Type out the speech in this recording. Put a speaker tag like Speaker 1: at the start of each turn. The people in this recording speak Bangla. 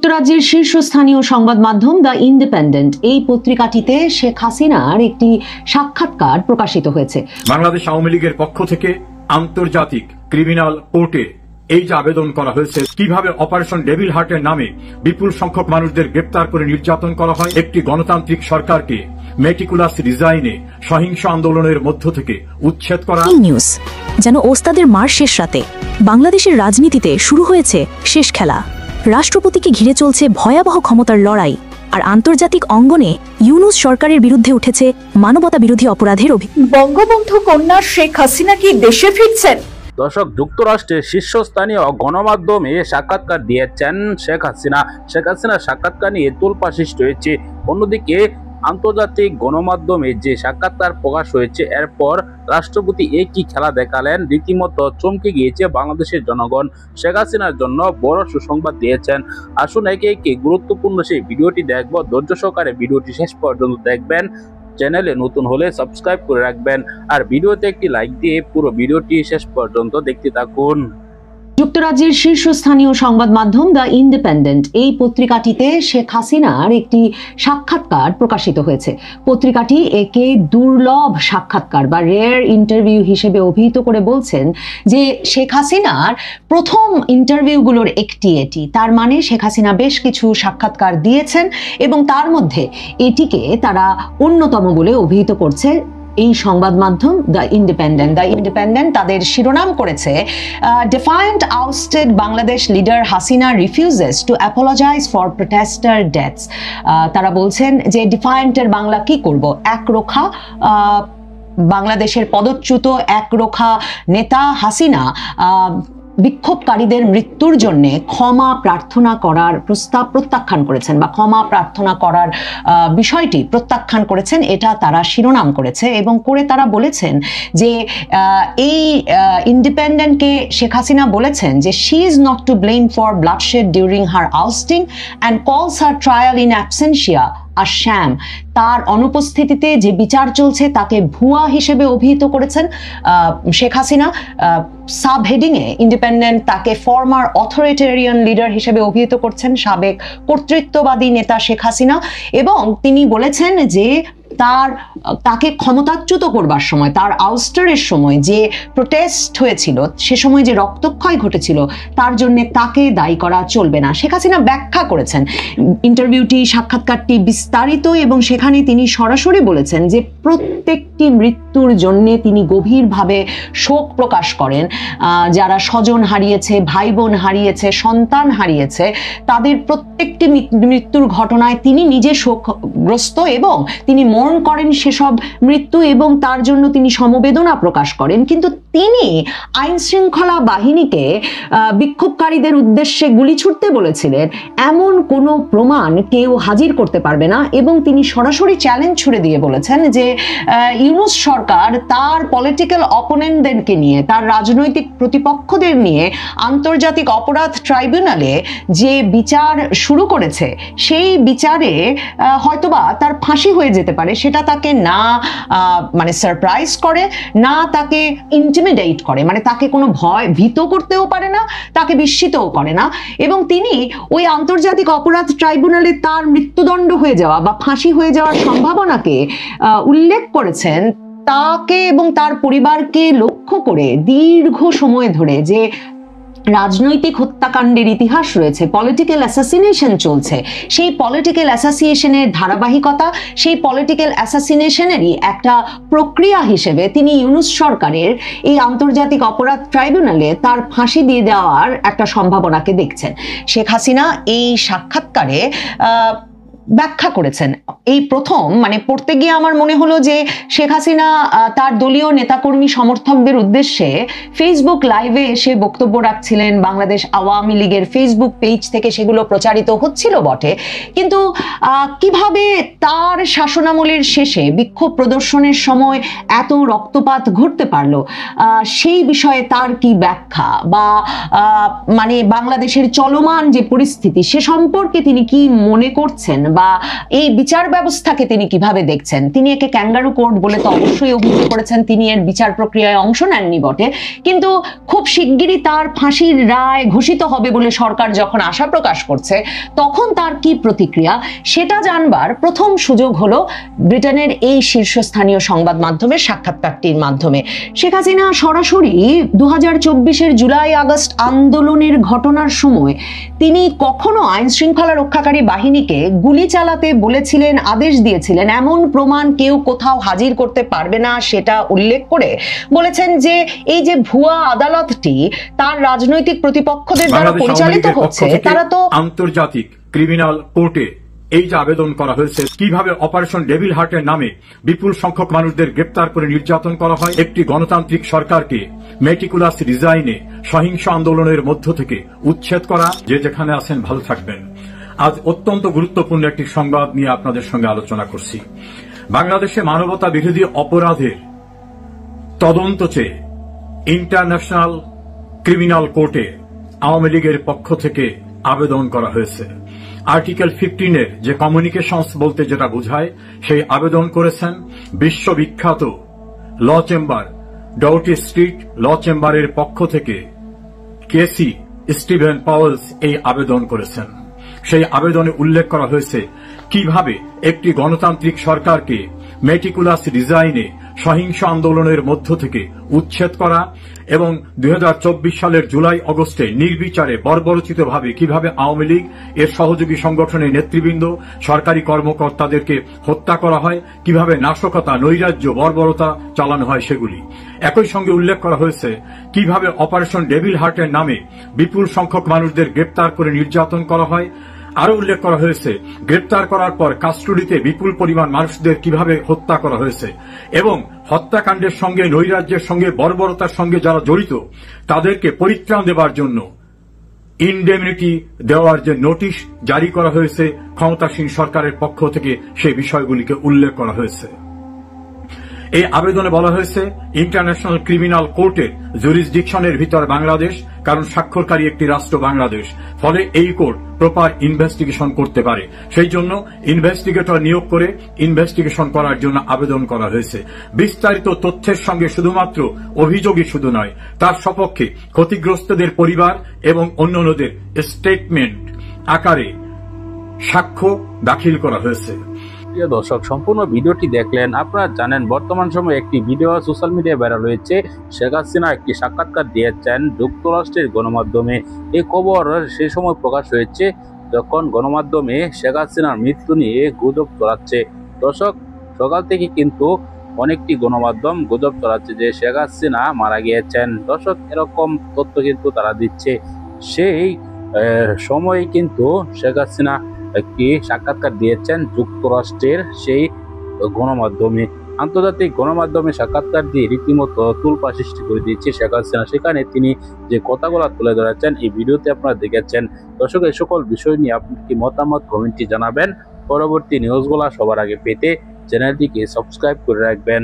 Speaker 1: যুক্তরাজ্যের শীর্ষস্থানীয় সংবাদ মাধ্যম দ্য ইন্ডিপেন্ডেন্ট এই পত্রিকাটিতে শেখ হাসিনার একটি সাক্ষাৎকার প্রকাশিত হয়েছে।
Speaker 2: বাংলাদেশ আওয়ামী লীগের পক্ষ থেকে আন্তর্জাতিক ক্রিমিনাল কোর্টে এই যে আবেদন করা হয়েছে, কিভাবে অপারেশন ডেভিল হার্টের নামে বিপুল সংখ্যক মানুষদের গ্রেপ্তার করে নির্যাতন করা হয়, একটি গণতান্ত্রিক সরকারকে মেটিকুলাস ডিজাইনে সহিংস আন্দোলনের মধ্য থেকে উচ্ছেদ করা।
Speaker 3: নিউজ যেন ওস্তাদের মার শেষ রাতে বাংলাদেশের রাজনীতিতে শুরু হয়েছে শেষ খেলা। রাষ্ট্রপতিকে ঘিরে চলছে ভয়াবহ ক্ষমতার লড়াই, আর আন্তর্জাতিক অঙ্গনে ইউনূস সরকারের বিরুদ্ধে উঠেছে মানবতা বিরোধী অপরাধের অভিযোগ।
Speaker 4: বঙ্গবন্ধু কন্যা শেখ হাসিনা কি দেশে ফিরছেন?
Speaker 5: দর্শক, যুক্তরাষ্ট্রের শীর্ষস্থানীয় গণমাধ্যমে সাক্ষাৎকার দিয়েছেন শেখ হাসিনা। শেখ হাসিনার সাক্ষাৎকার নিয়ে তোলপাড় সৃষ্টি হয়েছে। অন্যদিকে আন্তর্জাতিক গণমাধ্যমে যে সাক্ষাৎকার প্রকাশ হয়েছে, এরপর রাষ্ট্রপতি একই খেলা দেখালেন। রীতিমতো চমকে গিয়েছে বাংলাদেশের জনগণ। শেখ হাসিনার জন্য বড় সুসংবাদ দিয়েছেন। আসুন একে একে গুরুত্বপূর্ণ সেই ভিডিওটি দেখব। ধৈর্য সহকারে ভিডিওটি শেষ পর্যন্ত দেখবেন। চ্যানেলে নতুন হলে সাবস্ক্রাইব করে রাখবেন, আর ভিডিওতে একটি লাইক দিয়ে পুরো ভিডিওটি শেষ পর্যন্ত দেখতে থাকুন।
Speaker 1: যুক্তরাজ্যের শীর্ষস্থানীয় সংবাদ মাধ্যম দ্য ইন্ডিপেন্ডেন্ট এই পত্রিকাটিতে শেখ হাসিনার একটি সাক্ষাৎকার প্রকাশিত হয়েছে। পত্রিকাটি একে দুর্লভ সাক্ষাৎকার বা রেয়ার ইন্টারভিউ হিসেবে অভিহিত করে বলছেন যে শেখ হাসিনার প্রথম ইন্টারভিউগুলোর একটি এটি। তার মানে শেখ হাসিনা বেশ কিছু সাক্ষাৎকার দিয়েছেন এবং তার মধ্যে এটিকে তারা অন্যতম বলে অভিহিত করছে এই সংবাদ মাধ্যম দ্য ইন্ডিপেন্ডেন্ট তাদের শিরোনাম করেছে, defiant ousted Bangladesh leader Hasina refuses to apologise for protester deaths. তারা বলছেন যে ডিফায়েন্টের বাংলা কি করব, একরোখা বাংলাদেশের পদচ্যুত একরোখা নেতা হাসিনা বিক্ষোভকারীদের মৃত্যুর জন্য ক্ষমা প্রার্থনা করার প্রস্তাব প্রত্যাখ্যান করেছেন বা ক্ষমা প্রার্থনা করার বিষয়টি প্রত্যাখ্যান করেছেন, এটা তারা শিরোনাম করেছে। এবং করে তারা বলেছেন যে এই ইন্ডিপেন্ডেন্টকে শেখ হাসিনা বলেছেন যে she is not to blame for bloodshed during her ousting and calls her trial in absentia a sham. তার অনুপস্থিতিতে যে বিচার চলছে তাকে ভুয়া হিসেবে অভিহিত করেছেন শেখ হাসিনা। সাব হেডিংয়ে ইন্ডিপেন্ডেন্ট তাকে ফর্মার অথরিটেরিয়ান লিডার হিসেবে অভিহিত করছেন, সাবেক কর্তৃত্ববাদী নেতা শেখ হাসিনা। এবং তিনি বলেছেন যে তাকে ক্ষমতাচ্যুত করবার সময়, তার আউস্টারের সময় যে প্রোটেস্ট হয়েছিল, সে সময় যে রক্তক্ষয় ঘটেছিল, তার জন্য তাকে দায়ী করা চলবে না। শেখ হাসিনা ব্যাখ্যা করেছেন ইন্টারভিউটি, সাক্ষাৎকারটি বিস্তারিত, এবং সেখানে তিনি সরাসরি বলেছেন যে প্রত্যেকটি মৃত্যুর জন্য তিনি গভীরভাবে শোক প্রকাশ করেন। যারা স্বজন হারিয়েছে, ভাই বোন হারিয়েছে, সন্তান হারিয়েছে, তাদের প্রত্যেকটি মৃত্যুর ঘটনায় তিনি নিজে শোকগ্রস্ত এবং তিনি মরণ করেন সেসব মৃত্যু, এবং তার জন্য তিনি সমবেদনা প্রকাশ করেন। কিন্তু তিনি আইন শৃঙ্খলা বাহিনীকে বিক্ষোভকারীদের উদ্দেশ্যে গুলি ছুড়তে বলেছিলেন এমন কোনো প্রমাণ কেউ হাজির করতে পারবে না। এবং তিনি সরাসরি চ্যালেঞ্জ ছুড়ে দিয়ে বলেছেন যে ইউনূস সরকার তার পলিটিক্যাল অপোনেন্টদেরকে নিয়ে, তার রাজনৈতিক প্রতিপক্ষদের নিয়ে আন্তর্জাতিক অপরাধ ট্রাইব্যুনালে যে বিচার শুরু করেছে, সেই বিচারে হয়তোবা তার ফাঁসি হয়ে যেতে পারে। সেটা তাকে না মানে সারপ্রাইজ করে, না তাকে ইন্টিমিডেট করে, মানে তাকে কোনো ভীত করতেও পারে না, তাকে বিস্মিতও করে না। এবং তিনি ওই আন্তর্জাতিক অপরাধ ট্রাইব্যুনালে তার মৃত্যুদণ্ড হয়ে যাওয়া বা ফাঁসি হয়ে যাওয়ার সম্ভাবনাকে উল্লেখ করেছেন, তাকে এবং তার পরিবারকে লক্ষ্য করে দীর্ঘ সময় ধরে যে রাজনৈতিক হত্যাকাণ্ডের ইতিহাস রয়েছে, পলিটিক্যাল অ্যাসাসিনেশন চলছে, সেই পলিটিক্যাল অ্যাসাসিনেশনের ধারাবাহিকতা, সেই পলিটিক্যাল অ্যাসাসিনেশনেরই একটা প্রক্রিয়া হিসেবে তিনি ইউনূস সরকারের এই আন্তর্জাতিক অপরাধ ট্রাইব্যুনালে তার ফাঁসি দিয়ে দেওয়ার একটা সম্ভাবনাকে দেখছেন। শেখ হাসিনা এই সাক্ষাৎকারে ব্যাখ্যা করেছেন। এই প্রথম মানে পড়তে গিয়ে আমার মনে হলো যে শেখ হাসিনা তার দলীয় নেতাকর্মী সমর্থকদের উদ্দেশ্যে ফেসবুক লাইভে এসে বক্তব্য রাখছিলেন। বাংলাদেশ আওয়ামী লীগের ফেসবুক পেজ থেকে সেগুলো প্রচারিত হচ্ছিল বটে, কিন্তু কিভাবে তার শাসনামলের শেষে বিক্ষোভ প্রদর্শনের সময় এত রক্তপাত ঘটতে পারলো, সেই বিষয়ে তার কি ব্যাখ্যা বা মানে বাংলাদেশের চলমান যে পরিস্থিতি সে সম্পর্কে তিনি কি মনে করছেন বা এই বিচার ব্যবস্থাকে তিনি কিভাবে দেখছেন। তিনি একে ক্যাঙ্গারু কোর্ট বলে তো অবশ্যই অভিযোগ করেছেন, তিনি এর বিচার প্রক্রিয়ায় অংশ নেননি বটে, কিন্তু খুব শিগগিরই তার ফাঁসির রায় ঘোষিত হবে বলে সরকার যখন আশা প্রকাশ করছে, তখন তার কি প্রতিক্রিয়া সেটা জানবার প্রথম সুযোগ হলো ব্রিটেনের এই শীর্ষস্থানীয় সংবাদ মাধ্যমের সাক্ষাৎকারটির মাধ্যমে। শেখ হাসিনা সরাসরি 2024-এর জুলাই আগস্ট আন্দোলনের ঘটনার সময় তিনি কখনো আইন শৃঙ্খলা রক্ষাকারী বাহিনীকে গুলি চালাতে বলেছিলেন, আদেশ দিয়েছিলেন এমন প্রমাণ কেউ কোথাও হাজির করতে পারবে না সেটা উল্লেখ করে বলেছেন যে এই যে ভুয়া আদালতটি তার রাজনৈতিক প্রতিপক্ষদের দ্বারা পরিচালিত হচ্ছে, তারা তো
Speaker 2: আন্তর্জাতিক ক্রিমিনাল কোর্টে এই যে আবেদন করা হয়েছে, কিভাবে অপারেশন ডেভিল হার্টের নামে বিপুল সংখ্যক মানুষদের গ্রেপ্তার করে নির্যাতন করা হয়, একটি গণতান্ত্রিক সরকারকে মেটিকুলাস ডিজাইনে সহিংস আন্দোলনের মধ্য থেকে উচ্ছেদ করা। যে যেখানে আছেন ভালো থাকবেন। আজ অত্যন্ত গুরুত্বপূর্ণ একটি সংবাদ নিয়ে আপনাদের সঙ্গে আলোচনা করছি। বাংলাদেশে মানবতা বিরোধী অপরাধের তদন্ত চেয়ে ইন্টারন্যাশনাল ক্রিমিনাল কোর্টে আওয়ামী লীগের পক্ষ থেকে আবেদন করা হয়েছে। আর্টিকেল 15-এর যে কমিউনিকেশনস বলতে যেটা বোঝায়, সেই আবেদন করেছেন বিশ্ববিখ্যাত ল চেম্বার, ডাউটি স্ট্রিট ল চেম্বারের পক্ষ থেকে কেসি স্টিভেন পাওয়েলস এই আবেদন করেছেন। সেই আবেদনে উল্লেখ করা হয়েছে কিভাবে একটি গণতান্ত্রিক সরকারকে মেটিকুলাস ডিজাইনে সহিংস আন্দোলনের মধ্য থেকে উচ্ছেদ করা এবং 2024 সালের জুলাই অগস্টে নির্বিচারে বর্বরোচিতভাবে কিভাবে আওয়ামী লীগ এর সহযোগী সংগঠনের নেতৃবৃন্দ, সরকারি কর্মকর্তাদেরকে হত্যা করা হয়, কিভাবে নাশকতা, নৈরাজ্য, বর্বরতা চালানো হয় সেগুলি। একই সঙ্গে উল্লেখ করা হয়েছে কিভাবে অপারেশন ডেভিল হার্টের নামে বিপুল সংখ্যক মানুষদের গ্রেপ্তার করে নির্যাতন করা হয়। আরো উল্লেখ করা হয়েছে গ্রেপ্তার করার পর কাস্টডিতে বিপুল পরিমাণ মানুষদের কিভাবে হত্যা করা হয়েছে এবং হত্যাকাণ্ডের সঙ্গে, নৈরাজ্যের সঙ্গে, বর্বরতার সঙ্গে যারা জড়িত তাদেরকে পরিত্রাণ দেবার জন্য ইনডেমনিটি দেওয়ার যে নোটিশ জারি করা হয়েছে ক্ষমতাসীন সরকারের পক্ষ থেকে, সেই বিষয়গুলিকে উল্লেখ করা হয়েছে। এই আবেদনে বলা হয়েছে ইন্টারন্যাশনাল ক্রিমিনাল কোর্টের জুরিসডিকশনের ভিতর বাংলাদেশ, কারণ স্বাক্ষরকারী একটি রাষ্ট্র বাংলাদেশ, ফলে এই কোর্ট প্রপার ইনভেস্টিগেশন করতে পারে। সেই জন্য ইনভেস্টিগেটর নিয়োগ করে ইনভেস্টিগেশন করার জন্য আবেদন করা হয়েছে। বিস্তারিত তথ্যের সঙ্গে শুধুমাত্র অভিযোগই শুধু নয়, তার সপক্ষে ক্ষতিগ্রস্তদের পরিবার এবং অন্যান্যদের স্টেটমেন্ট আকারে সাক্ষ্য দাখিল করা হয়েছে।
Speaker 5: প্রিয় দর্শক, সম্পূর্ণ ভিডিওটি দেখলেন। আপনারা জানেন বর্তমান সময়ে একটি ভিডিও সোশ্যাল মিডিয়ায় ভাইরাল হয়েছে। শেখ হাসিনা একটি সাক্ষাৎকার দিয়েছেন যুক্তরাষ্ট্রের গণমাধ্যমে। এই খবর সেই সময় প্রকাশ হয়েছে যখন গণমাধ্যমে শেখ হাসিনার মৃত্যু নিয়ে গুজব ছড়াচ্ছে। দর্শক, সকাল থেকে কিন্তু অনেকটি গণমাধ্যম গুজব ছড়াচ্ছে যে শেখ হাসিনা মারা গিয়েছেন। দর্শক, এরকম তথ্য কিন্তু তারা দিচ্ছে। সেই সময় কিন্তু শেখ হাসিনা একটি সাক্ষাৎকার দিয়েছেন যুক্তরাষ্ট্রের সেই গণমাধ্যমে। আন্তর্জাতিক গণমাধ্যমে সাক্ষাৎকার দিয়ে রীতিমতো তুলপা সৃষ্টি করে দিয়েছে শেখ হাসিনা। সেখানে তিনি যে কথাগুলো তুলে ধরেছেন এই ভিডিওতে আপনারা দেখেছেন। দর্শক, এই সকল বিষয় নিয়ে আপনি কি মতামত কমেন্টে জানাবেন। পরবর্তী নিউজগুলো সবার আগে পেতে চ্যানেলটিকে সাবস্ক্রাইব করে রাখবেন।